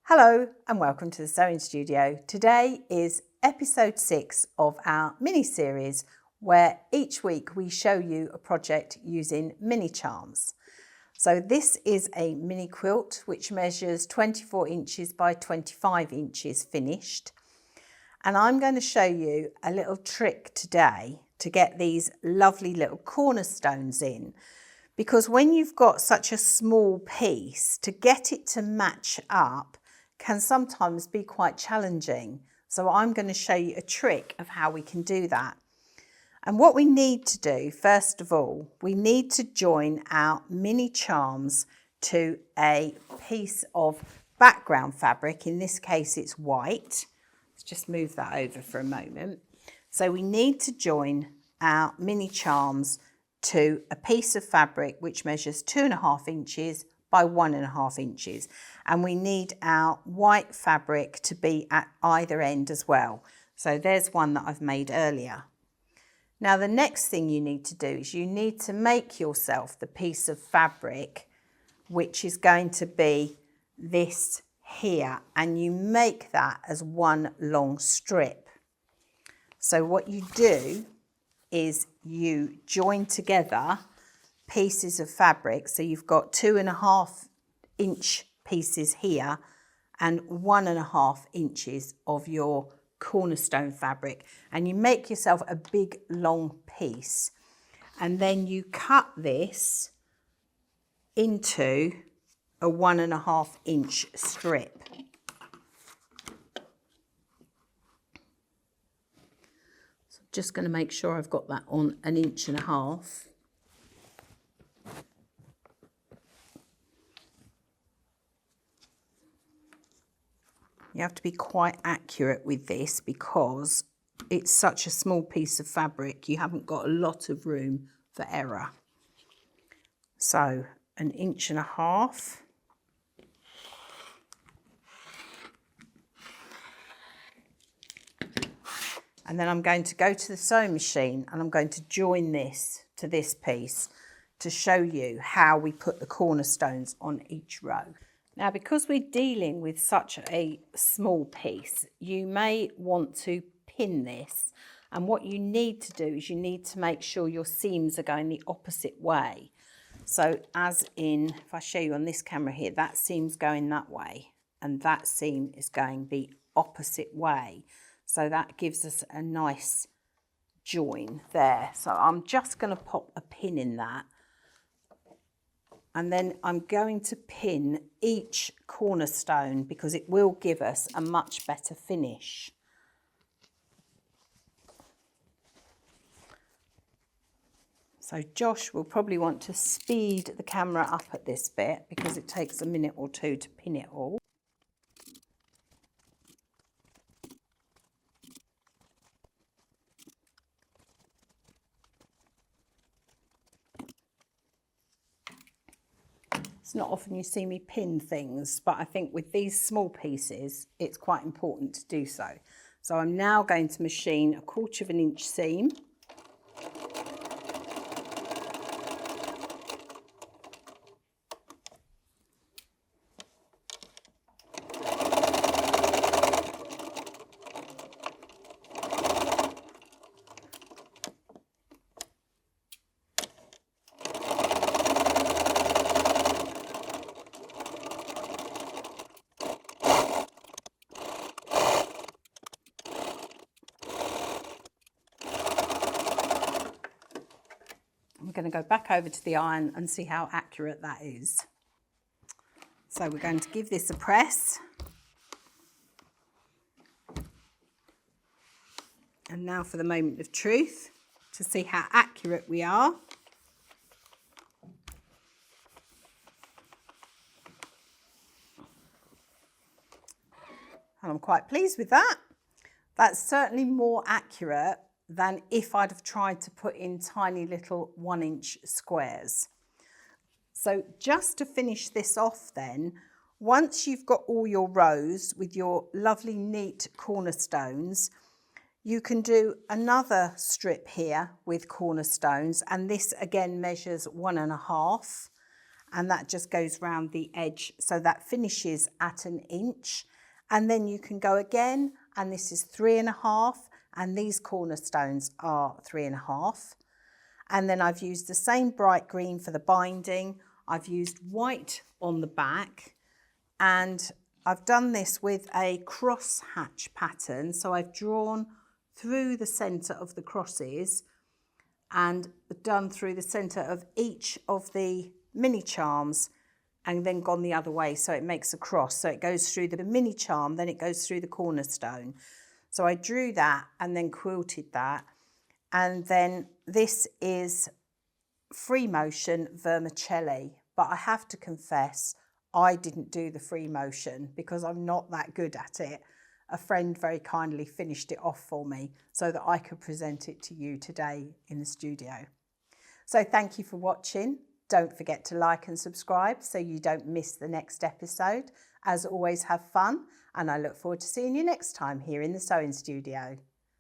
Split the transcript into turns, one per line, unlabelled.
Hello and welcome to the Sewing Studio. Today is episode 6 of our mini-series where each week we show you a project using mini charms. So this is a mini quilt which measures 24 inches by 25 inches finished. And I'm going to show you a little trick today to get these lovely little cornerstones in. Because when you've got such a small piece, to get it to match up can sometimes be quite challenging. So I'm going to show you a trick of how we can do that. And what we need to do, first of all, we need to join our mini charms to a piece of background fabric. In this case, it's white. Let's just move that over for a moment. So we need to join our mini charms to a piece of fabric which measures 2.5 inches by 1.5 inches, and we need our white fabric to be at either end as well. So there's one that I've made earlier. Now the next thing you need to do is you need to make yourself the piece of fabric which is going to be this here, and you make that as one long strip. So what you do is you join together pieces of fabric. So you've got 2.5 inch pieces here and 1.5 inches of your cornerstone fabric, and you make yourself a big long piece, and then you cut this into a 1.5 inch strip. So I'm just going to make sure I've got that on 1.5 inches. You have to be quite accurate with this because it's such a small piece of fabric, you haven't got a lot of room for error. So 1.5 inches. And then I'm going to go to the sewing machine and I'm going to join this to this piece to show you how we put the cornerstones on each row. Now, because we're dealing with such a small piece, you may want to pin this. And what you need to do is you need to make sure your seams are going the opposite way. So as in, if I show you on this camera here, that seam's going that way and that seam is going the opposite way. So that gives us a nice join there. So I'm just going to pop a pin in that. And then I'm going to pin each cornerstone because it will give us a much better finish. So Josh will probably want to speed the camera up at this bit because it takes a minute or two to pin it all. It's not often you see me pin things, but I think with these small pieces, it's quite important to do so. So I'm now going to machine a 1/4 inch seam. I'm going to go back over to the iron and see how accurate that is. So we're going to give this a press. And now for the moment of truth to see how accurate we are. And I'm quite pleased with that. That's certainly more accurate than if I'd have tried to put in tiny little 1 inch squares. So just to finish this off then, once you've got all your rows with your lovely neat cornerstones, you can do another strip here with cornerstones, and this again measures 1.5. and that just goes round the edge, so that finishes at 1 inch. And then you can go again, and this is 3.5, and these cornerstones are 3.5. And then I've used the same bright green for the binding. I've used white on the back, and I've done this with a cross hatch pattern. So I've drawn through the centre of the crosses and done through the centre of each of the mini charms, and then gone the other way, so it makes a cross. So it goes through the mini charm, then it goes through the cornerstone. So I drew that and then quilted that. And then this is free motion vermicelli, but I have to confess, I didn't do the free motion because I'm not that good at it. A friend very kindly finished it off for me so that I could present it to you today in the studio. So thank you for watching. Don't forget to like and subscribe so you don't miss the next episode. As always, have fun, and I look forward to seeing you next time here in the sewing studio.